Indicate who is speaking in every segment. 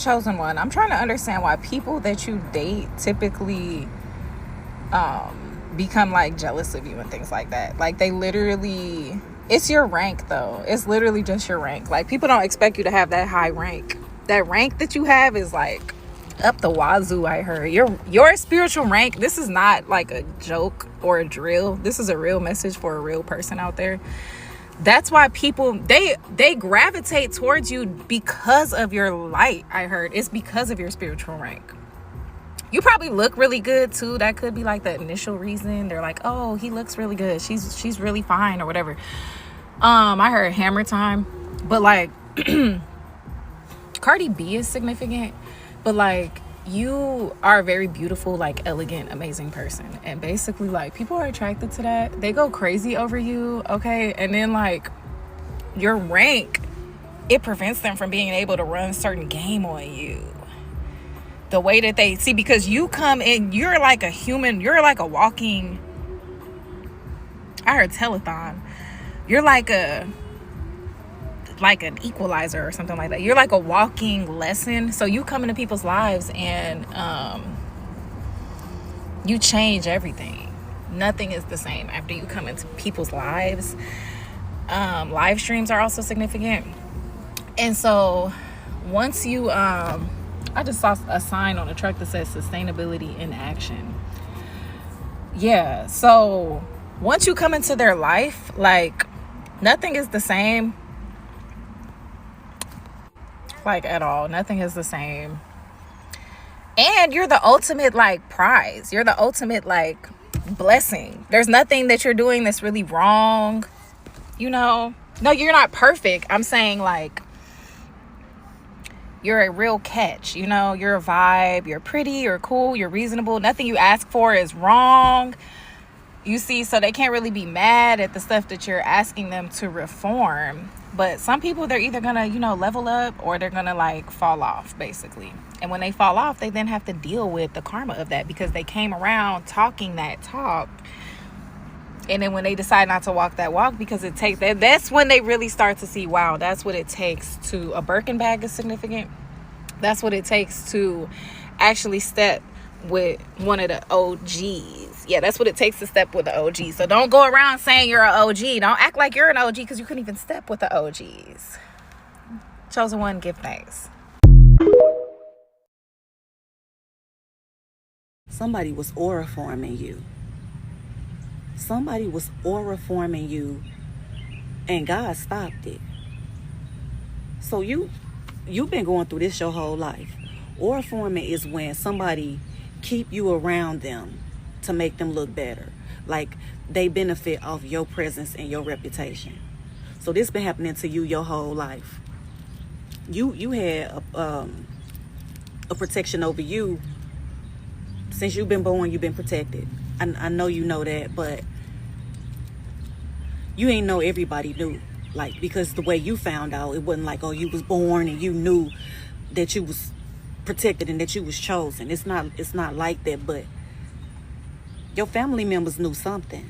Speaker 1: Chosen one, I'm trying to understand why people that you date typically become like jealous of you and things like that. Like they literally, it's your rank though. It's literally just your rank. Like people don't expect you to have that high rank. That rank that you have is like up the wazoo. I heard your spiritual rank. This is not like a joke or a drill. This is a real message for a real person out there. That's why people they gravitate towards you because of your light. I heard it's because of your spiritual rank. You probably look really good too. That could be like the initial reason. They're like, oh, he looks really good, she's really fine or whatever. I heard hammer time, but like Cardi B is significant, but like you are a very beautiful, like elegant, amazing person, and basically like people are attracted to that. They go crazy over you, okay? And then like your rank, it prevents them from being able to run certain game on you the way that they see, because you come in, you're like a human, you're like a walking, I heard telethon, you're like an equalizer or something like that. You're like a walking lesson. So you come into people's lives and you change everything. Nothing is the same after you come into people's lives. Live streams are also significant. And so once you I just saw a sign on a truck that says sustainability in action. Yeah, so once you come into their life, like nothing is the same. Like at all. Nothing is the same. And you're the ultimate like prize. You're the ultimate like blessing. There's nothing that you're doing that's really wrong. You know? No, you're not perfect. I'm saying like you're a real catch. You know, you're a vibe. You're pretty. You're cool. You're reasonable. Nothing you ask for is wrong. You see, so they can't really be mad at the stuff that you're asking them to reform. But some people, they're either gonna, you know, level up or they're gonna like fall off, basically. And when they fall off, they then have to deal with the karma of that because they came around talking that talk. And then when they decide not to walk that walk, because it takes, that's when they really start to see, wow, that's what it takes to, a Birkin bag is significant. That's what it takes to actually step with one of the OGs. Yeah, that's what it takes to step with the OGs. So don't go around saying you're an OG. Don't act like you're an OG because you couldn't even step with the OGs. Chosen one, give thanks.
Speaker 2: Somebody was aura forming you. Somebody was aura forming you, and God stopped it. So you've been going through this your whole life. Aura forming is when somebody keep you around them to make them look better. Like they benefit off your presence and your reputation. So this been happening to you your whole life. You had a protection over you. Since you've been born, you've been protected. I know you know that, but you ain't know everybody knew. Like, because the way you found out, it wasn't like, oh, you was born and you knew that you was protected and that you was chosen. It's not like that, but your family members knew something.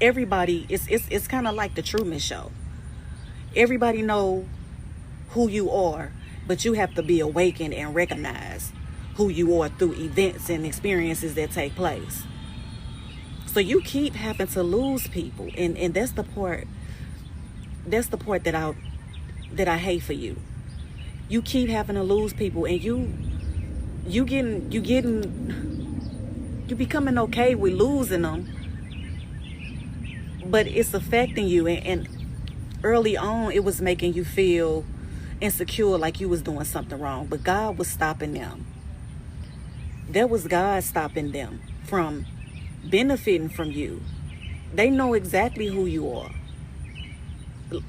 Speaker 2: Everybody, it's kind of like the Truman Show. Everybody know who you are, but you have to be awakened and recognize who you are through events and experiences that take place. So you keep having to lose people, and that's the part that I hate for you. You keep having to lose people, and you becoming okay with losing them, but it's affecting you, and early on it was making you feel insecure, like you was doing something wrong. But God was stopping them. That was God stopping them from benefiting from you. They know exactly who you are.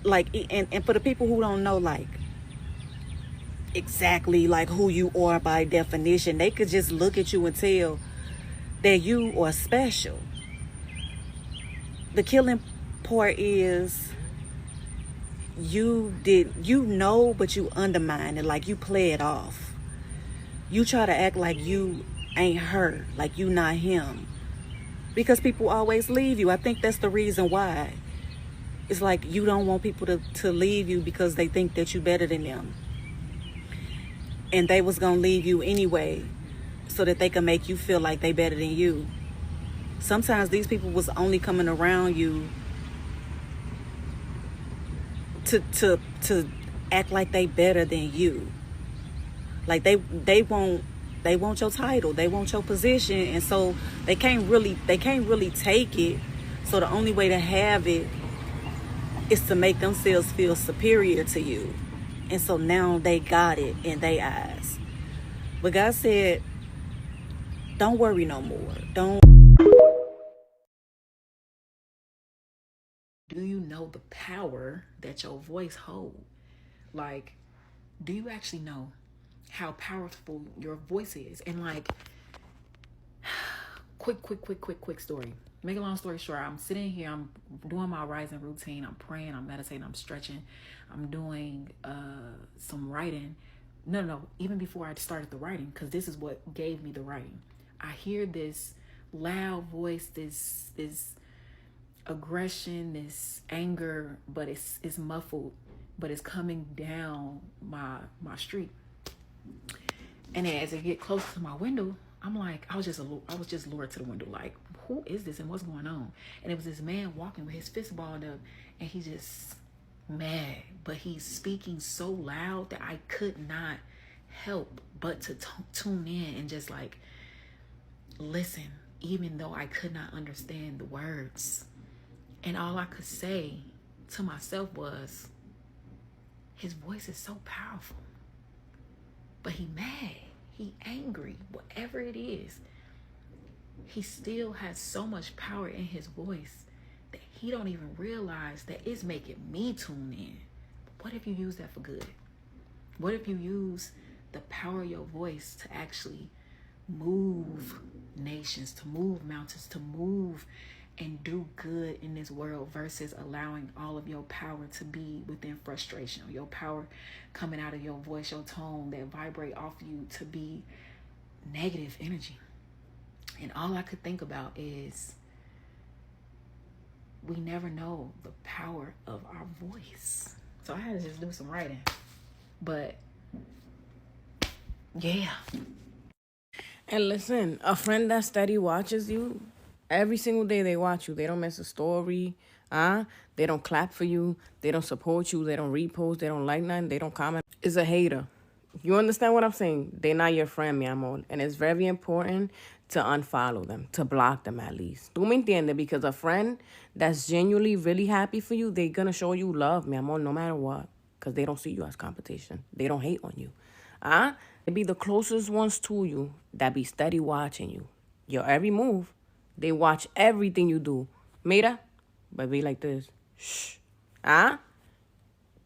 Speaker 2: Like, and for the people who don't know, like, exactly like who you are by definition, they could just look at you and tell that you are special. The killing part is you know, but you undermine it, like you play it off. You try to act like you ain't her, like you not him. Because people always leave you. I think that's the reason why. It's like you don't want people to leave you because they think that you better than them. and they was gonna leave you anyway so that they can make you feel like they better than you. Sometimes these people was only coming around you to act like they better than you. Like they want your title, they want your position, and so they can't really take it. So the only way to have it is to make themselves feel superior to you. And so now they got it in their eyes. But God said, don't worry no more. Don't.
Speaker 3: Do you know the power that your voice holds? Like, do you actually know how powerful your voice is? And like, quick story. Make a long story short, I'm sitting here, I'm doing my rising routine, I'm praying, I'm meditating, I'm stretching, I'm doing some writing. No, even before I started the writing, because this is what gave me the writing. I hear this loud voice, this aggression, this anger, but it's muffled, but it's coming down my street. And then as it get close to my window, I'm like, I was just lured to the window, like, who is this and what's going on? And it was this man walking with his fist balled up, and he's just mad, but he's speaking so loud that I could not help but to tune in and just like listen, even though I could not understand the words. And all I could say to myself was, his voice is so powerful, but he mad, he angry, whatever it is. He still has so much power in his voice that he don't even realize that it's making me tune in. What if you use that for good? What if you use the power of your voice to actually move nations, to move mountains, to move and do good in this world, versus allowing all of your power to be within frustration, or your power coming out of your voice, your tone that vibrate off you to be negative energy? And all I could think about is, we never know the power of our voice. So I had to just do some writing. But yeah.
Speaker 4: And listen, a friend that steady watches you, every single day they watch you. They don't miss a story. They don't clap for you. They don't support you. They don't repost. They don't like nothing. They don't comment. Is a hater. You understand what I'm saying? They're not your friend, mi amor. And it's very important to unfollow them, to block them at least. Tú me entiendes? Because a friend that's genuinely really happy for you, they're going to show you love, mi amor, no matter what. Because they don't see you as competition. They don't hate on you. They be the closest ones to you that be steady watching you. Your every move. They watch everything you do. Mira, but be like this. Shh.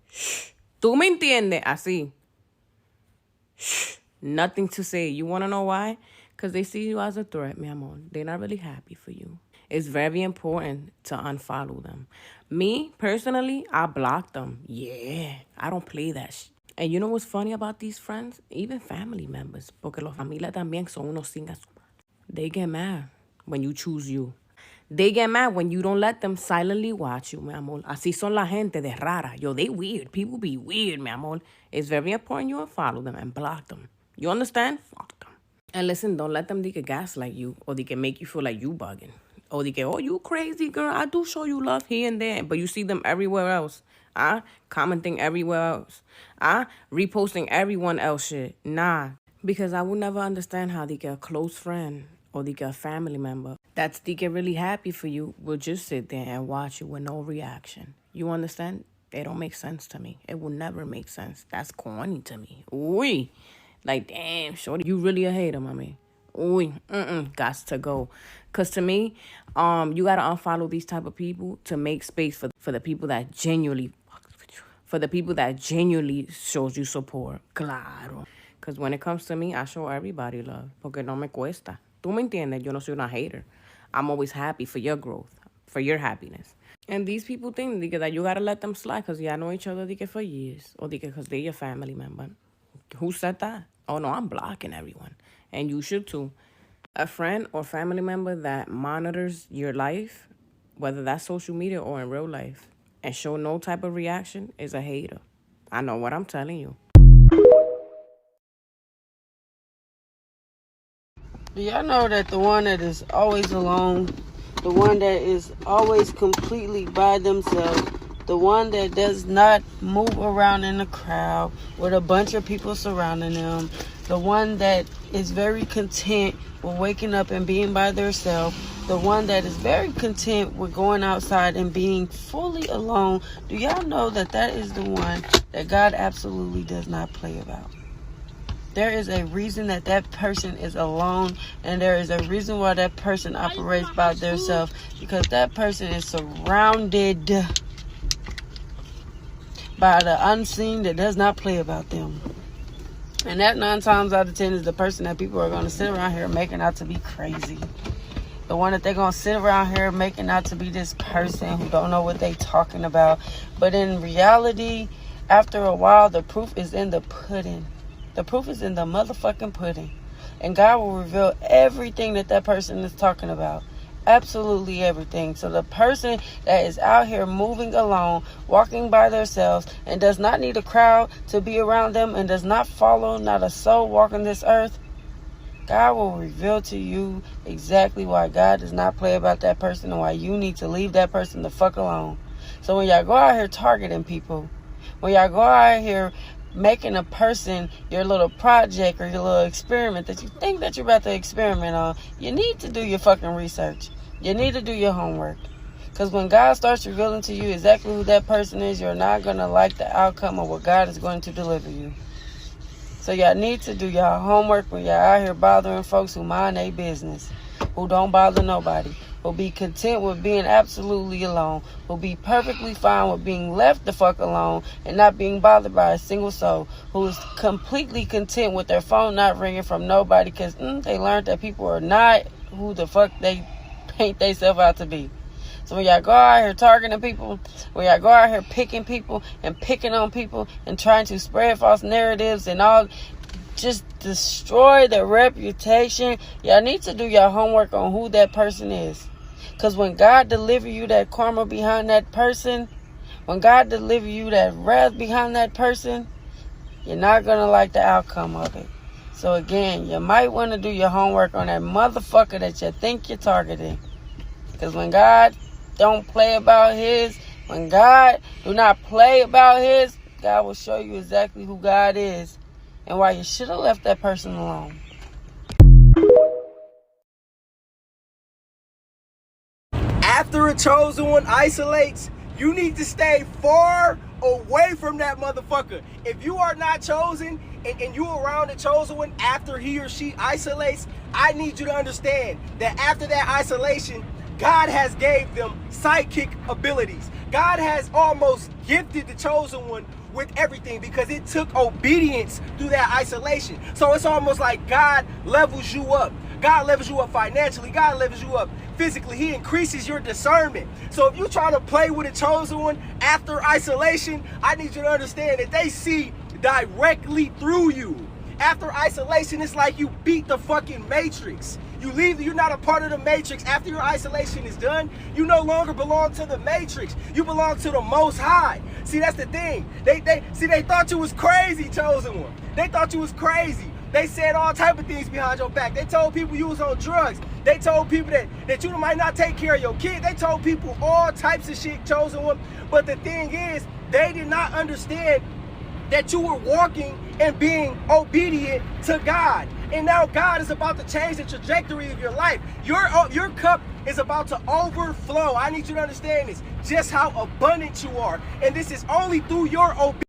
Speaker 4: Shh. Tú me entiendes? Así. Shh. Nothing to say. You want to know why? Because they see you as a threat, mi amor. They're not really happy for you. It's very important to unfollow them. Me, personally, I block them. Yeah, I don't play that shit. And you know what's funny about these friends? Even family members. Porque los familias también son unos cingas. They get mad when you choose you. They get mad when you don't let them silently watch you, mi amor. Así son la gente de rara. Yo, they weird. People be weird, mi amor. It's very important you unfollow them and block them. You understand? Fuck them. And listen, don't let them gaslight you, or they can make you feel like you bugging. Or they can, oh, you crazy, girl. I do show you love here and there, but you see them everywhere else. Commenting everywhere else. Reposting everyone else shit. Nah. Because I would never understand how they get a close friend or they get a family member that's they get really happy for you will just sit there and watch you with no reaction. You understand? It don't make sense to me. It will never make sense. That's corny to me. Ooh. Like, damn, shorty, you really a hater, mommy. Ooh, gots to go. Because to me, you got to unfollow these type of people to make space for the people that genuinely, shows you support. Claro. Because when it comes to me, I show everybody love. Porque no me cuesta. Tú me entiendes? Yo no soy una hater. I'm always happy for your growth, for your happiness. And these people think that you got to let them slide because y'all know each other for years. Or because they're your family member. Who said that? Oh, no, I'm blocking everyone. And you should too. A friend or family member that monitors your life, whether that's social media or in real life, and show no type of reaction is a hater. I know what I'm telling you.
Speaker 5: Do y'all know that the one that is always alone, the one that is always completely by themselves, the one that does not move around in a crowd with a bunch of people surrounding them, the one that is very content with waking up and being by themselves, the one that is very content with going outside and being fully alone, do y'all know that that is the one that God absolutely does not play about? There is a reason that that person is alone, and there is a reason why that person operates by themselves, because that person is surrounded by the unseen that does not play about them. And that 9 times out of 10 is the person that people are going to sit around here making out to be crazy. The one that they're going to sit around here making out to be this person who don't know what they talking about. But in reality, after a while, the proof is in the pudding. The proof is in the motherfucking pudding. And God will reveal everything that that person is talking about. Absolutely everything. So the person that is out here moving alone, walking by themselves, and does not need a crowd to be around them, and does not follow not a soul walking this earth, God will reveal to you exactly why God does not play about that person and why you need to leave that person the fuck alone. So when y'all go out here targeting people, when y'all go out here making a person your little project or your little experiment that you think that you're about to experiment on, you need to do your fucking research. You need to do your homework. Because when God starts revealing to you exactly who that person is, you're not going to like the outcome of what God is going to deliver you. So y'all need to do y'all homework when y'all out here bothering folks who mind their business, who don't bother nobody, who be content with being absolutely alone, who be perfectly fine with being left the fuck alone and not being bothered by a single soul, who is completely content with their phone not ringing from nobody because they learned that people are not who the fuck they paint themselves out to be. So when y'all go out here targeting people, when y'all go out here picking people and picking on people and trying to spread false narratives and all, just destroy their reputation, y'all need to do your homework on who that person is. Because when God deliver you that karma behind that person, when God deliver you that wrath behind that person, you're not going to like the outcome of it. So again, you might want to do your homework on that motherfucker that you think you're targeting. Because when God don't play about his, when God do not play about his, God will show you exactly who God is and why you should have left that person alone.
Speaker 6: After a chosen one isolates, you need to stay far away from that motherfucker. If you are not chosen and you around the chosen one after he or she isolates, I need you to understand that after that isolation, God has gave them psychic abilities. God has almost gifted the chosen one with everything because it took obedience through that isolation. So it's almost like God levels you up. God levels you up financially. God levels you up physically. He increases your discernment. So if you're trying to play with a chosen one after isolation, I need you to understand that they see directly through you. After isolation, it's like you beat the fucking Matrix. You leave, you're not a part of the Matrix. After your isolation is done, you no longer belong to the Matrix. You belong to the Most High. See, that's the thing. They thought you was crazy, chosen one. They thought you was crazy. They said all type of things behind your back. They told people you was on drugs. They told people that you might not take care of your kid. They told people all types of shit, chosen one. But the thing is, they did not understand that you were walking and being obedient to God. And now God is about to change the trajectory of your life. Your cup is about to overflow. I need you to understand this, just how abundant you are. And this is only through your obedience.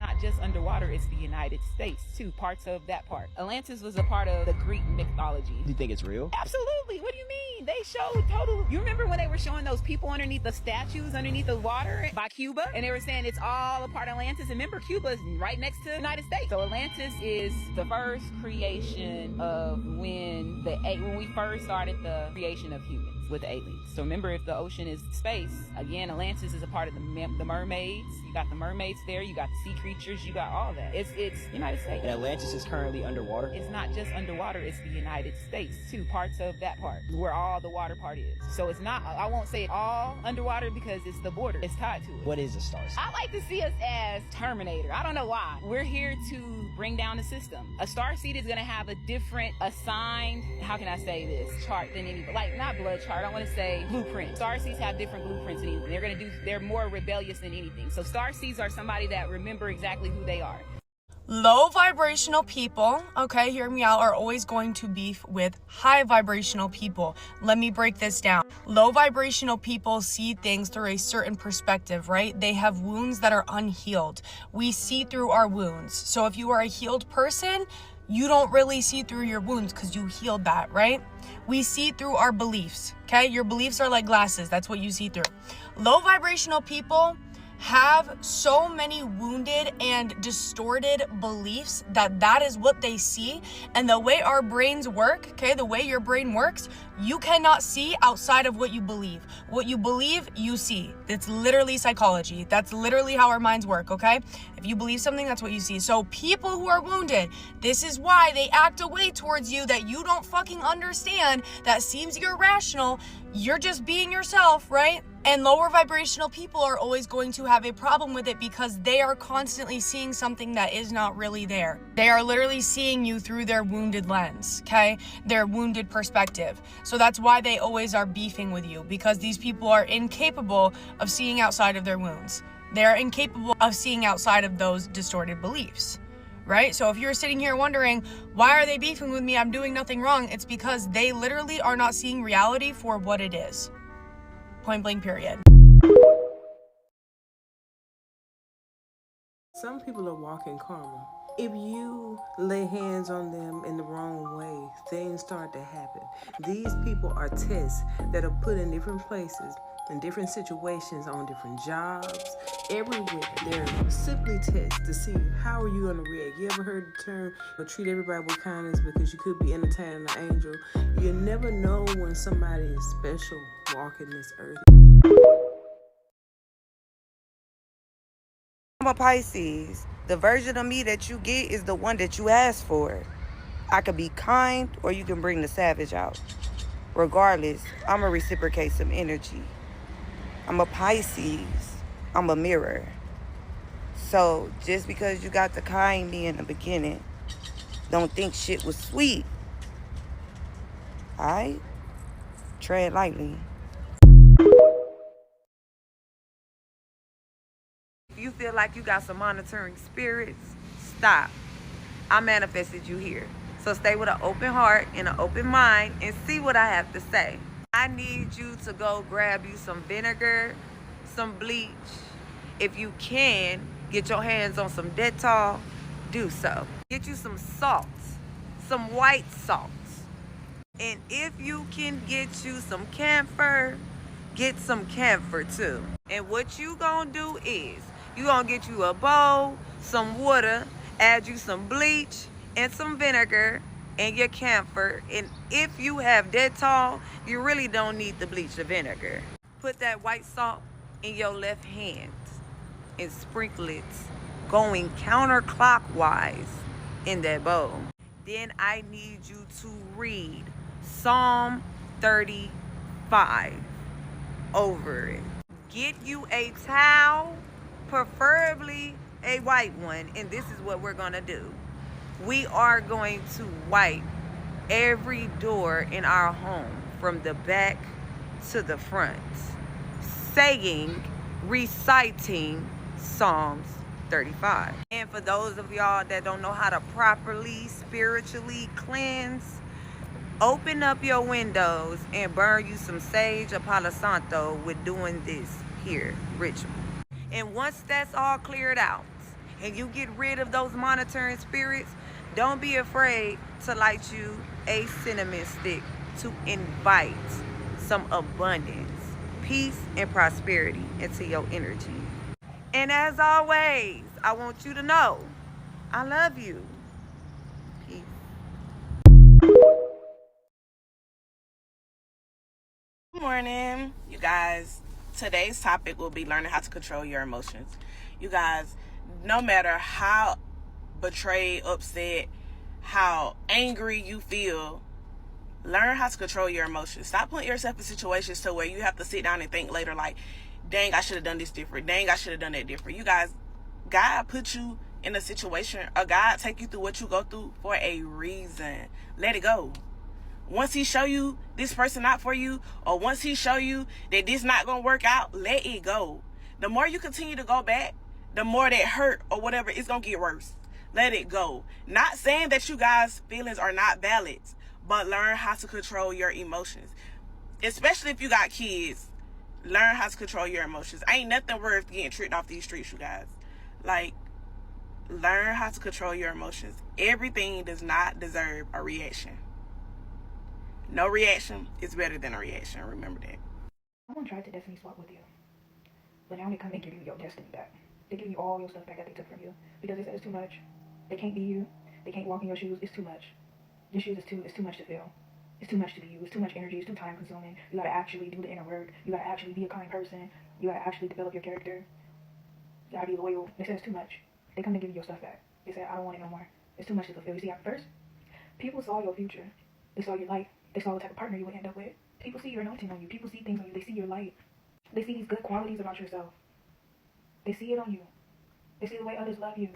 Speaker 3: Not just underwater, it's the United States too, parts of that part. Atlantis was a part of the Greek mythology.
Speaker 6: Do you think it's real?
Speaker 3: Absolutely. What do you mean? They showed total. You remember when they were showing those people underneath the statues underneath the water by Cuba, and they were saying it's all a part of Atlantis? And remember, Cuba is right next to the United States. So Atlantis is the first creation of when we first started the creation of humans.
Speaker 7: with the aliens. So remember, if the ocean is space, again, Atlantis is a part of the mermaids. You got the mermaids there, you got the sea creatures, you got all that. It's United States.
Speaker 6: And Atlantis is currently underwater?
Speaker 7: It's not just underwater, it's the United States, too. Parts of that part, where all the water part is. So it's not, I won't say all underwater because it's the border. It's tied to it.
Speaker 6: What is a star seed?
Speaker 7: I like to see us as Terminator. I don't know why. We're here to bring down the system. A star seed is going to have a different assigned, how can I say this, chart than any, like not blood chart, I want to say blueprint. Star seeds have different blueprints than anything. They're more rebellious than anything. So star seeds are somebody that remember exactly who they are.
Speaker 8: Low vibrational people, okay, hear me out, are always going to beef with high vibrational people. Let me break this down. Low vibrational people see things through a certain perspective, right? They have wounds that are unhealed. We see through our wounds. So if you are a healed person, you don't really see through your wounds because you healed that, right? We see through our beliefs, okay? Your beliefs are like glasses. That's what you see through. Low vibrational people have so many wounded and distorted beliefs that is what they see. And the way our brains work, okay, the way your brain works, you cannot see outside of what you believe. What you believe, you see. It's literally psychology. That's literally how our minds work, okay? If you believe something, that's what you see. So people who are wounded, this is why they act a way towards you that you don't fucking understand, that seems irrational. You're just being yourself, right? And lower vibrational people are always going to have a problem with it because they are constantly seeing something that is not really there. They are literally seeing you through their wounded lens, okay? Their wounded perspective. So that's why they always are beefing with you, because these people are incapable of seeing outside of their wounds. They're incapable of seeing outside of those distorted beliefs, right? So if you're sitting here wondering, why are they beefing with me? I'm doing nothing wrong. It's because they literally are not seeing reality for what it is. Point blank, period.
Speaker 9: Some people are walking karma. If you lay hands on them in the wrong way, things start to happen. These people are tests that are put in different places, in different situations, on different jobs, everywhere. They're simply tests to see how are you going to react. You ever heard the term, treat everybody with kindness because you could be entertaining an angel? You never know when somebody is special walking this earth.
Speaker 10: I'm a Pisces. The version of me that you get is the one that you ask for. I could be kind or you can bring the savage out. Regardless, I'm going to reciprocate some energy. I'm a Pisces. I'm a mirror. So just because you got the kind me in the beginning, don't think shit was sweet. Alright? Tread lightly. If you feel like you got some monitoring spirits, stop. I manifested you here. So stay with an open heart and an open mind and see what I have to say. I need you to go grab you some vinegar, some bleach. If you can, get your hands on some Dettol, do so. Get you some salt, some white salt. And if you can get you some camphor, get some camphor too. And what you gonna do is, you gonna get you a bowl, some water, add you some bleach and some vinegar and your camphor. And if you have Dettol, you really don't need the bleach or vinegar. Put that white salt in your left hand and sprinkle it going counterclockwise in that bowl. Then I need you to read Psalm 35 over it. Get you a towel, preferably a white one, and this is what we're gonna do. We are going to wipe every door in our home from the back to the front, reciting Psalms 35. And for those of y'all that don't know how to properly spiritually cleanse, open up your windows and burn you some sage or Palo Santo with doing this here ritual. And once that's all cleared out and you get rid of those monitoring spirits, don't be afraid to light you a cinnamon stick to invite some abundance, peace, and prosperity into your energy. And as always, I want you to know, I love you. Peace.
Speaker 11: Morning, you guys. Today's topic will be learning how to control your emotions. You guys, no matter how betrayed, upset, how angry you feel, learn how to control your emotions. Stop putting yourself in situations to where you have to sit down and think later like, dang, I should have done this different. Dang, I should have done that different. You guys, God put you in a situation, or God take you through what you go through for a reason. Let it go. Once he show you this person not for you, or once he show you that this not gonna work out, let it go. The more you continue to go back, the more that hurt or whatever, it's gonna get worse. Let it go. Not saying that you guys' feelings are not valid, but learn how to control your emotions. Especially if you got kids, learn how to control your emotions. Ain't nothing worth getting tricked off these streets, you guys. Like, learn how to control your emotions. Everything does not deserve a reaction. No reaction is better than a reaction. Remember that.
Speaker 3: Someone tried to destiny swap with you, but now they come and give you your destiny back. They give you all your stuff back that they took from you because they said it's too much. They can't be you. They can't walk in your shoes. It's too much. Your shoes is too much to fill. It's too much to be you. It's too much energy. It's too time consuming. You gotta actually do the inner work. You gotta actually be a kind person. You gotta actually develop your character. You gotta be loyal. They said it's too much. They come to give you your stuff back. They said, I don't want it no more. It's too much to fulfill. You see, at first, people saw your future. They saw your life. They saw what type of partner you would end up with. People see your anointing on you. People see things on you. They see your light. They see these good qualities about yourself. They see it on you. They see the way others love you.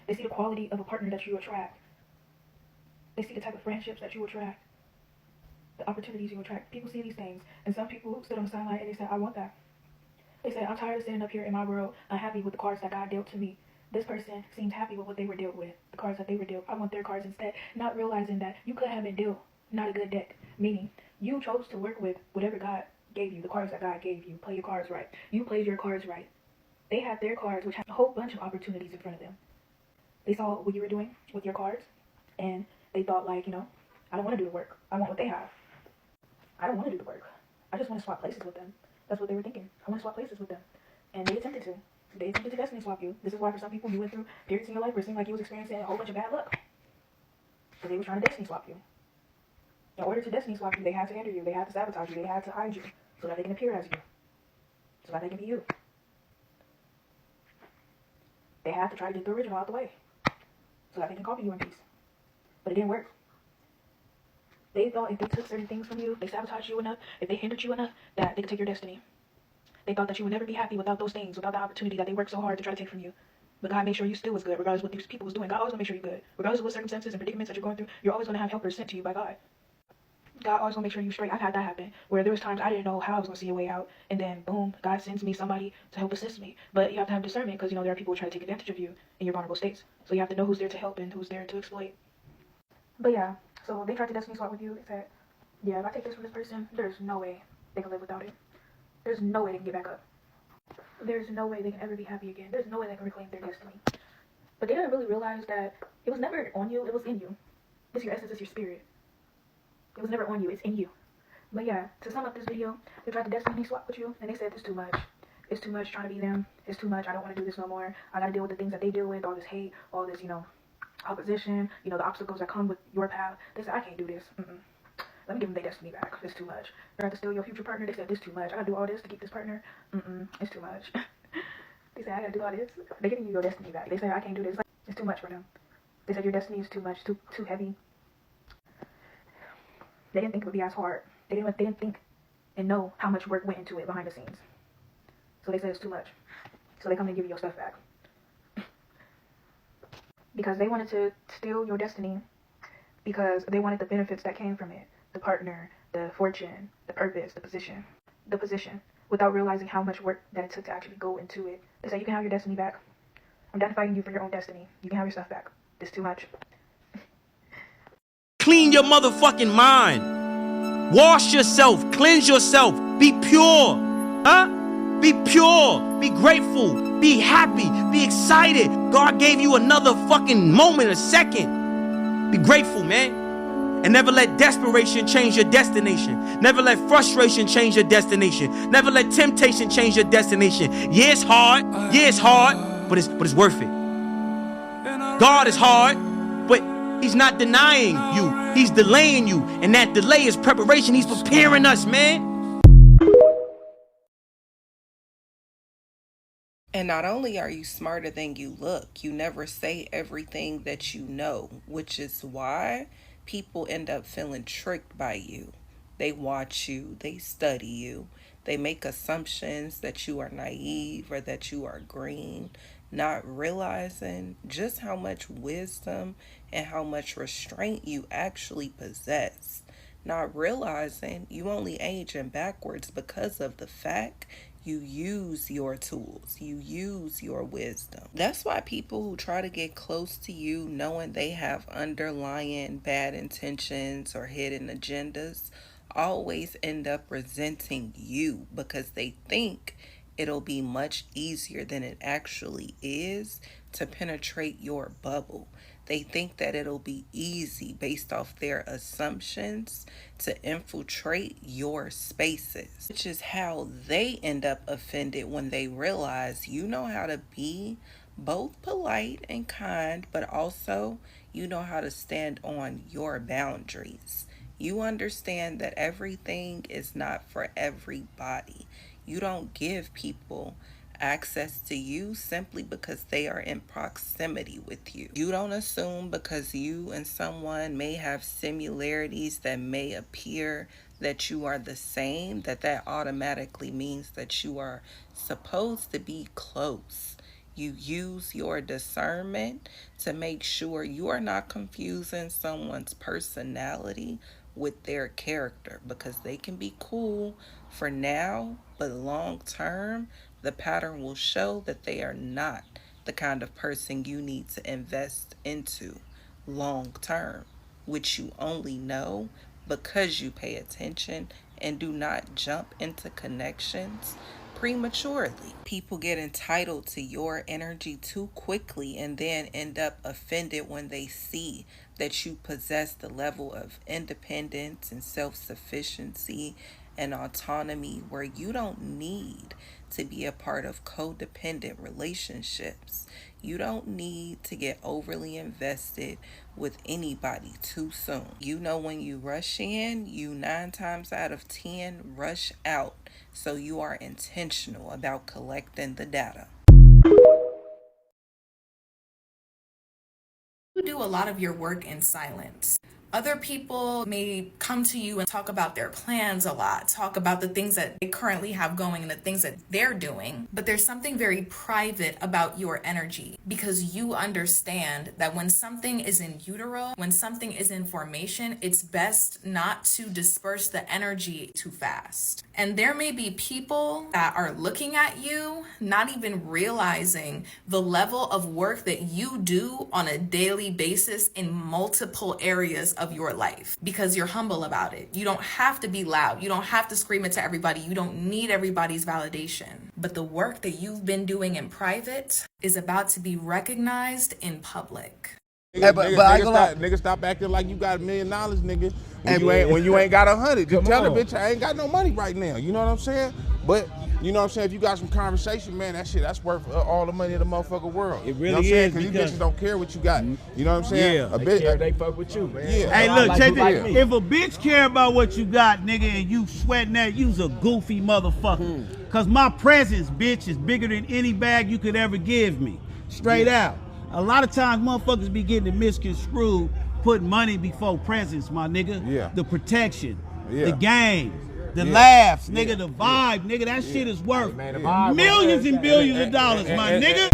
Speaker 3: They see the quality of a partner that you attract. They see the type of friendships that you attract. The opportunities you attract. People see these things. And some people stood on the sideline and they said, I want that. They said, I'm tired of sitting up here in my world, unhappy with the cards that God dealt to me. This person seems happy with what they were dealt with. The cards that they were dealt. I want their cards instead. Not realizing that you could have been dealt not a good deck. Meaning, you chose to work with whatever God gave you, the cards that God gave you. Play your cards right. You played your cards right. They had their cards, which had a whole bunch of opportunities in front of them. They saw what you were doing with your cards, and they thought, like, you know, I don't want to do the work. I want what they have. I don't want to do the work. I just want to swap places with them. That's what they were thinking. I want to swap places with them. And they attempted to. They attempted to destiny swap you. This is why for some people you went through periods in your life where it seemed like you was experiencing a whole bunch of bad luck. So they were trying to destiny swap you. In order to destiny swap you, they had to enter you. They had to sabotage you. They had to hide you so that they can appear as you. So that they can be you. They had to try to get the original out the way so that they can copy you in peace. But it didn't work. They thought if they took certain things from you, they sabotaged you enough, if they hindered you enough, that they could take your destiny. They thought that you would never be happy without those things, without the opportunity that they worked so hard to try to take from you. But God made sure you still was good, regardless of what these people was doing. God always going to make sure you're good. Regardless of what circumstances and predicaments that you're going through, you're always going to have helpers sent to you by God. God always going to make sure you're straight. I've had that happen, where there was times I didn't know how I was going to see a way out, and then, boom, God sends me somebody to help assist me. But you have to have discernment, because, you know, there are people who try to take advantage of you in your vulnerable states. So you have to know who's there to help and who's there to exploit. But yeah, so they tried to destiny swap with you. They said, yeah, if I take this from this person, there's no way they can live without it. There's no way they can get back up. There's no way they can ever be happy again. There's no way they can reclaim their destiny. But they didn't really realize that it was never on you, it was in you. It's your essence, it's your spirit. It was never on you, it's in you. But yeah, to sum up this video, they tried to destiny swap with you, and they said it's too much. It's too much trying to be them. It's too much. I don't want to do this no more. I got to deal with the things that they deal with, all this hate, all this, you know, opposition, you know, the obstacles that come with your path. They said, I can't do this. Let me give them their destiny back. It's too much. They tried to steal your future partner. They said, this too much. I got to do all this to keep this partner. It's too much. They said, I got to do all this. They're giving you your destiny back. They say, I can't do this. It's too much for them. They said, your destiny is too much, too heavy. They didn't think it would be as hard. They didn't think and know how much work went into it behind the scenes. So they said it's too much. So they come and give you your stuff back. Because they wanted to steal your destiny because they wanted the benefits that came from it. The partner, the fortune, the purpose, the position, without realizing how much work that it took to actually go into it. They said, you can have your destiny back. I'm done fighting you for your own destiny. You can have your stuff back. It's too much.
Speaker 12: Clean your motherfucking mind. Wash yourself. Cleanse yourself. Be pure. Be pure. Be grateful. Be happy. Be excited. God gave you another fucking moment, a second. Be grateful, man. And never let desperation change your destination. Never let frustration change your destination. Never let temptation change your destination. Yeah, it's hard. Yeah, it's hard. But it's worth it. God is hard, but He's not denying you. He's delaying you. And that delay is preparation. He's preparing us, man.
Speaker 13: And not only are you smarter than you look, you never say everything that you know, which is why people end up feeling tricked by you. They watch you, they study you, they make assumptions that you are naive or that you are green, not realizing just how much wisdom and how much restraint you actually possess. Not realizing you only aging backwards because of the fact you use your tools, you use your wisdom. That's why people who try to get close to you knowing they have underlying bad intentions or hidden agendas always end up resenting you, because they think it'll be much easier than it actually is to penetrate your bubble. They think that it'll be easy based off their assumptions to infiltrate your spaces, which is how they end up offended when they realize you know how to be both polite and kind, but also you know how to stand on your boundaries. You understand that everything is not for everybody. You don't give people access to you simply because they are in proximity with you. You don't assume because you and someone may have similarities that may appear that you are the same, that automatically means that you are supposed to be close. You use your discernment to make sure you are not confusing someone's personality with their character, because they can be cool for now, but long term, the pattern will show that they are not the kind of person you need to invest into long term, which you only know because you pay attention and do not jump into connections prematurely. People get entitled to your energy too quickly and then end up offended when they see that you possess the level of independence and self-sufficiency and autonomy where you don't need to be a part of codependent relationships. You don't need to get overly invested with anybody too soon. You know, when you rush in, you 9 times out of 10 rush out. So you are intentional about collecting the data.
Speaker 3: You do a lot of your work in silence. Other people may come to you and talk about their plans a lot, talk about the things that they currently have going and the things that they're doing. But there's something very private about your energy, because you understand that when something is in utero, when something is in formation, it's best not to disperse the energy too fast. And there may be people that are looking at you, not even realizing the level of work that you do on a daily basis in multiple areas of your life, because you're humble about it. You don't have to be loud. You don't have to scream it to everybody. You don't need everybody's validation. But the work that you've been doing in private is about to be recognized in public.
Speaker 14: Nigga, stop acting like you got $1 million, nigga. When you ain't got 100, just tell the bitch I ain't got no money right now. You know what I'm saying? But you know what I'm saying? If you got some conversation, man, that's worth all the money in the motherfucking world.
Speaker 12: It really
Speaker 14: you know what I'm saying? Because these bitches don't care what you got. You know what I'm saying?
Speaker 12: Yeah,
Speaker 14: they fuck with you, man. Yeah.
Speaker 12: Hey, look, check this. If a bitch care about what you got, nigga, and you sweating that, you's a goofy motherfucker. Cause my presence, bitch, is bigger than any bag you could ever give me. Straight out. A lot of times motherfuckers be getting it misconstrued, putting money before presence, my nigga.
Speaker 14: Yeah.
Speaker 12: The protection, the game, the laughs, nigga, the vibe, nigga, that shit is worth millions and billions of dollars, my nigga.